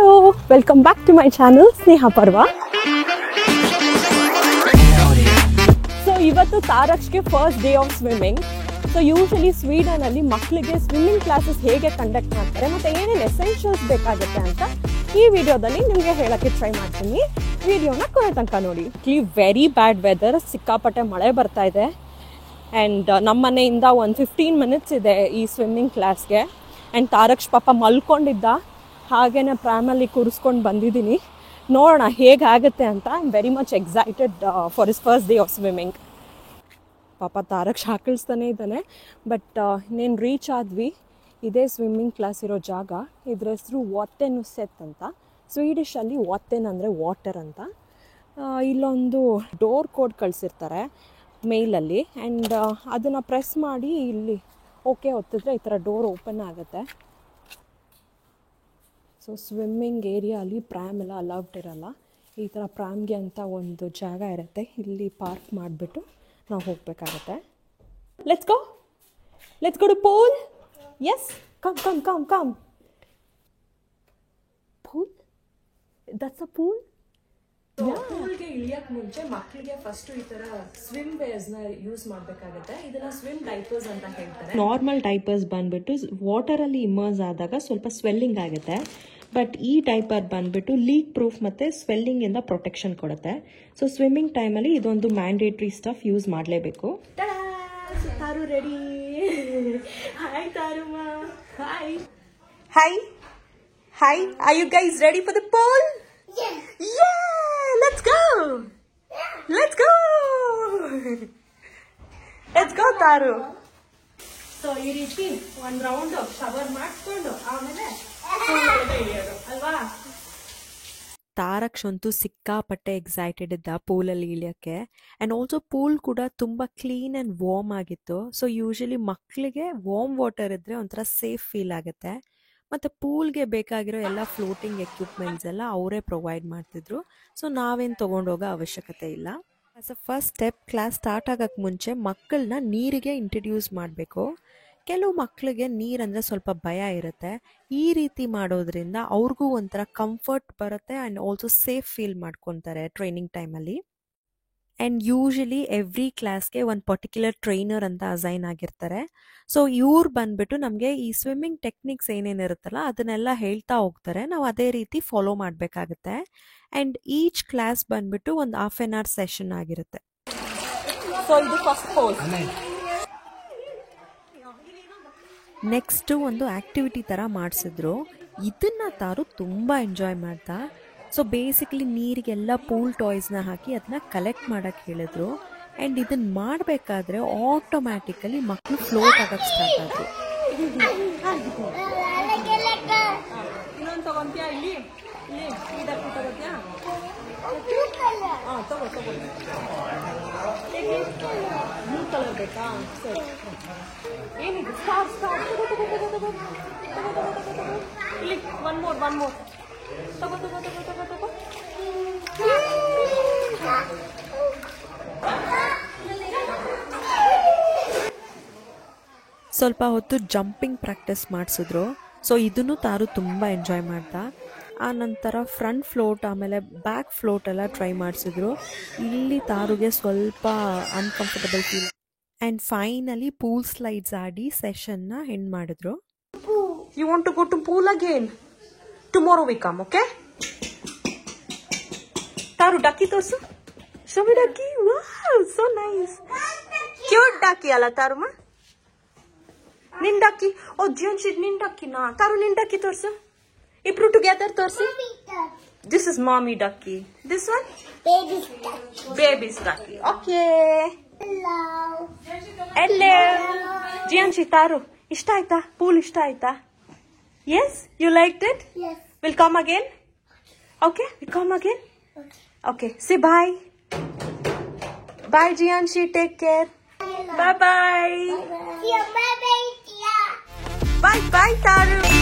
Hello, welcome back to my channel Sneha Parva. So ಇವತ್ತು ತಾರಕ್ಗೆ first day of swimming. So usually Sweden ಅಲ್ಲಿ ಮಕ್ಕಳಿಗೆ swimming classes ಹೇಗೆ conduct ಮಾಡ್ತಾರೆ ಮತ್ತೆ ಏನೇನು ಎಸೆನ್ಷಿಯಲ್ಸ್ ಬೇಕಾಗುತ್ತೆ ಅಂತ ಈ ವಿಡಿಯೋದಲ್ಲಿ ನಿಮಗೆ ಹೇಳಕ್ಕೆ ಟ್ರೈ ಮಾಡ್ತೀನಿ. ವಿಡಿಯೋನ ಕೊನೆ ತನಕ ನೋಡಿ. ವೆರಿ ಬ್ಯಾಡ್ ವೆದರ್, ಸಿಕ್ಕಾಪಟ್ಟೆ ಮಳೆ ಬರ್ತಾ ಇದೆ. ಆ್ಯಂಡ್ ನಮ್ಮ ಮನೆಯಿಂದ ಒಂದು 15 ಮಿನಿಟ್ಸ್ ಇದೆ ಈ ಸ್ವಿಮ್ಮಿಂಗ್ ಕ್ಲಾಸ್ಗೆ. ಆ್ಯಂಡ್ ತಾರಕ್ಷ್ ಪಾಪ ಮಲ್ಕೊಂಡಿದ್ದ, ಹಾಗೇನೆ ಪ್ರಾಮಲ್ಲಿ ಕೂರಿಸ್ಕೊಂಡು ಬಂದಿದ್ದೀನಿ. ನೋಡೋಣ ಹೇಗಾಗುತ್ತೆ ಅಂತ. I am very much excited for his first day of swimming. ಪಾಪ ತಾರಕ್ಷ್ ಹಾಕಿಳಿಸ್ತಾನೆ ಇದ್ದಾನೆ. ಬಟ್ ಇನ್ನೇನು ರೀಚ್ ಆದ್ವಿ. ಇದೇ ಸ್ವಿಮ್ಮಿಂಗ್ ಕ್ಲಾಸ್ ಇರೋ ಜಾಗ. ಇದ್ರ ಹೆಸರು ವಾಟೆನುಸೆತ್ ಅಂತ. ಸ್ವೀಡಿಷಲ್ಲಿ ವಾಟೆನ್ ಅಂದರೆ ವಾಟರ್ ಅಂತ. ಇಲ್ಲೊಂದು ಡೋರ್ ಕೋಡ್ ಕಳಿಸಿರ್ತಾರೆ ಮೇಲಲ್ಲಿ. ಆ್ಯಂಡ್ ಅದನ್ನು ಪ್ರೆಸ್ ಮಾಡಿ ಇಲ್ಲಿ ಓಕೆ ಒತ್ತಿದ್ರೆ ಈ ಥರ ಡೋರ್ ಓಪನ್ ಆಗುತ್ತೆ. ಸೊ ಸ್ವಿಮ್ಮಿಂಗ್ ಏರಿಯಾಲಿ ಪ್ರ್ಯಾಮ್ ಎಲ್ಲ ಅಲೌಡ್ ಇರಲ್ಲ. ಈ ಥರ ಪ್ರ್ಯಾಮ್ಗೆ ಅಂತ ಒಂದು ಜಾಗ ಇರುತ್ತೆ. ಇಲ್ಲಿ ಪಾರ್ಕ್ ಮಾಡಿಬಿಟ್ಟು ನಾವು ಹೋಗಬೇಕಾಗತ್ತೆ. Let's go to pool. Yes, come. Pool, that's a pool. ಪೂಲ್ಗೆ ಇಳಿಯೋಕ್ಕೆ ಮುಂಚೆ ಮಕ್ಕಳಿಗೆ ಫಸ್ಟ್ ಈ ಥರ ಸ್ವಿಮ್ ವೇರ್ಸ್ನ ಯೂಸ್ ಮಾಡಬೇಕಾಗುತ್ತೆ. ಇದನ್ನ ಸ್ವಿಮ್ ಡೈಪರ್ಸ್ ಅಂತ ಹೇಳ್ತಾರೆ. ನಾರ್ಮಲ್ ಡೈಪರ್ಸ್ ಬಂದ್ಬಿಟ್ಟು ವಾಟರಲ್ಲಿ ಇಮರ್ಸ್ ಆದಾಗ ಸ್ವಲ್ಪ ಸ್ವೆಲ್ಲಿಂಗ್ ಆಗುತ್ತೆ. ಬಟ್ ಈ ಡೈಪರ್ ಬಂದ್ಬಿಟ್ಟು ಲೀಕ್ ಪ್ರೂಫ್ ಮತ್ತು ಸ್ವೆಲ್ಲಿಂಗಿಂದ ಪ್ರೊಟೆಕ್ಷನ್ ಕೊಡುತ್ತೆ. ಸೊ ಸ್ವಿಮ್ಮಿಂಗ್ ಟೈಮಲ್ಲಿ ಇದೊಂದು ಮ್ಯಾಂಡೇಟ್ರಿ ಸ್ಟಫ್ ಯೂಸ್ ಮಾಡಲೇಬೇಕು. ತಾರು ರೆಡಿ. ಹಾಯ್ ತಾರುಮಾ. Hi. Are you guys ready for the pool? Yeah, let's go Taru. So ಈ ರೀತಿ ಒಂದು ರೌಂಡ್ ಶವರ್ ಮಾಡಿಕೊಂಡು ಆಮೇಲೆ ಅಲ್ವಾ. ತಾರಕ್ಷ್ ಅಂತೂ ಸಿಕ್ಕಾಪಟ್ಟೆ ಎಕ್ಸೈಟೆಡ್ ಇದ್ದ ಪೂಲಲ್ಲಿ ಇಳಿಯೋಕ್ಕೆ. ಆ್ಯಂಡ್ ಆಲ್ಸೋ ಪೂಲ್ ಕೂಡ ತುಂಬ ಕ್ಲೀನ್ ಆ್ಯಂಡ್ ವಾರ್ಮ್ ಆಗಿತ್ತು. ಸೊ ಯೂಶಲಿ ಮಕ್ಕಳಿಗೆ ವಾರ್ಮ್ ವಾಟರ್ ಇದ್ದರೆ ಒಂಥರ ಸೇಫ್ ಫೀಲ್ ಆಗುತ್ತೆ. ಮತ್ತು ಪೂಲ್ಗೆ ಬೇಕಾಗಿರೋ ಎಲ್ಲ ಫ್ಲೋಟಿಂಗ್ ಎಕ್ವಿಪ್ಮೆಂಟ್ಸ್ ಎಲ್ಲ ಅವರೇ ಪ್ರೊವೈಡ್ ಮಾಡ್ತಿದ್ರು. ಸೊ ನಾವೇನು ತೊಗೊಂಡೋಗೋ ಅವಶ್ಯಕತೆ ಇಲ್ಲ. As a first step class start ಆಗೋಕ್ಕೆ ಮುಂಚೆ ಮಕ್ಕಳನ್ನ ನೀರಿಗೆ ಇಂಟ್ರಡ್ಯೂಸ್ ಮಾಡಬೇಕು. ಕೆಲವು ಮಕ್ಕಳಿಗೆ ನೀರಂದರೆ ಸ್ವಲ್ಪ ಭಯ ಇರುತ್ತೆ. ಈ ರೀತಿ ಮಾಡೋದ್ರಿಂದ ಅವ್ರಿಗೂ ಒಂಥರ ಕಂಫರ್ಟ್ ಬರುತ್ತೆ ಆ್ಯಂಡ್ ಆಲ್ಸೋ ಸೇಫ್ ಫೀಲ್ ಮಾಡ್ಕೊತಾರೆ ಟ್ರೈನಿಂಗ್ ಟೈಮಲ್ಲಿ. ಆ್ಯಂಡ್ ಯೂಶಲಿ ಎವ್ರಿ ಕ್ಲಾಸ್ಗೆ ಒಂದು ಪರ್ಟಿಕ್ಯುಲರ್ ಟ್ರೈನರ್ ಅಂತ ಅಸೈನ್ ಆಗಿರ್ತಾರೆ. ಸೊ ಇವ್ರು ಬಂದ್ಬಿಟ್ಟು ನಮಗೆ ಈ ಸ್ವಿಮ್ಮಿಂಗ್ ಟೆಕ್ನಿಕ್ಸ್ ಏನೇನಿರುತ್ತಲ್ಲ ಅದನ್ನೆಲ್ಲ ಹೇಳ್ತಾ ಹೋಗ್ತಾರೆ. ನಾವು ಅದೇ ರೀತಿ ಫಾಲೋ ಮಾಡಬೇಕಾಗುತ್ತೆ. ಆ್ಯಂಡ್ ಈಚ್ ಕ್ಲಾಸ್ ಬಂದ್ಬಿಟ್ಟು ಒಂದು ಹಾಫ್ ಆನ್ ಅವರ್ ಸೆಷನ್ ಆಗಿರುತ್ತೆ. ಸೊ ಇದು ಫಸ್ಟ್ ಪೋಸ್. ನೆಕ್ಸ್ಟು ಒಂದು ಆ್ಯಕ್ಟಿವಿಟಿ ಥರ ಮಾಡಿಸಿದ್ರು. ಇದನ್ನು ತಾರು ತುಂಬ ಎಂಜಾಯ್ ಮಾಡ್ತಾ. ಸೊ ಬೇಸಿಕಲಿ ನೀರಿಗೆಲ್ಲ ಪೂಲ್ ಟಾಯ್ಸ್ನ ಹಾಕಿ ಅದನ್ನ ಕಲೆಕ್ಟ್ ಮಾಡೋಕ್ಕೆ ಹೇಳಿದ್ರು. ಆ್ಯಂಡ್ ಇದನ್ನು ಮಾಡಬೇಕಾದ್ರೆ ಆಟೋಮ್ಯಾಟಿಕಲಿ ಮಕ್ಕಳು ಫ್ಲೋಟ್ ಆಗೋಕ್ಕೆ ಸ್ಟಾರ್ಟ್ ಆದರು. ಇನ್ನೊಂದು ತಗೊಂತೀಯಾ? ಇಲ್ಲಿ ತಗೋತೀಯಾ? ಹಾಂ ತಗೋ. ಬ್ಲೂ ಕಲರ್ ಬೇಕಾ? ಸರಿ. ಏನಿದೆ? ಸ್ಟಾರ್ ತಗೋ. ಇಲ್ಲಿ ಒನ್ ಮೋರ್ ತಗೋ. ಸ್ವಲ್ಪ ಹೊತ್ತು ಜಂಪಿಂಗ್ ಪ್ರಾಕ್ಟೀಸ್ ಮಾಡಿಸಿದ್ರು. ಸೊ ಇದನ್ನು ತಾರು ತುಂಬ ಎಂಜಾಯ್ ಮಾಡ್ತಾ. ಆ ನಂತರ ಫ್ರಂಟ್ ಫ್ಲೋಟ್ ಆಮೇಲೆ ಬ್ಯಾಕ್ ಫ್ಲೋಟ್ ಎಲ್ಲ ಟ್ರೈ ಮಾಡಿಸಿದ್ರು. ಇಲ್ಲಿ ತಾರುಗೆ ಸ್ವಲ್ಪ uncomfortable feel. And finally pool slides ಆಡಿ ಸೆಷನ್ನ ಎಂಡ್ ಮಾಡಿದ್ರು. You want to go to pool again? Tomorrow we come, okay? Taru ducky ತೋರ್ಸು. Show me ducky. Wow, so nice. Cute ducky ಅಲ್ಲ ತಾರುಮ? ನಿನ್ ಡಕ್ಕಿ. ಓ ಜಿಯನ್ಶಿಟ್ ನಿನ್ ಡಕ್ಕಿನಾ? ತಾರು ನಿನ್ ಡಕ್ಕಿ ತೋರ್ಸು. ಇಬ್ರು ಟುಗೆದರ್ ತೋರ್ಸಿ. This is mommy ducky. This one baby's ducky. Okay. ಎಲ್ಲೋ ಜಿಯನ್ಶಿ. ತಾರು ಇಷ್ಟ ಆಯ್ತಾ? ಪೂಲ್ ಇಷ್ಟ ಆಯ್ತಾ? Yes, you like it? Will come again? Okay, will come again? Okay, say bye. Bye, Jianshi. Take care. Bye. Bye, Taru.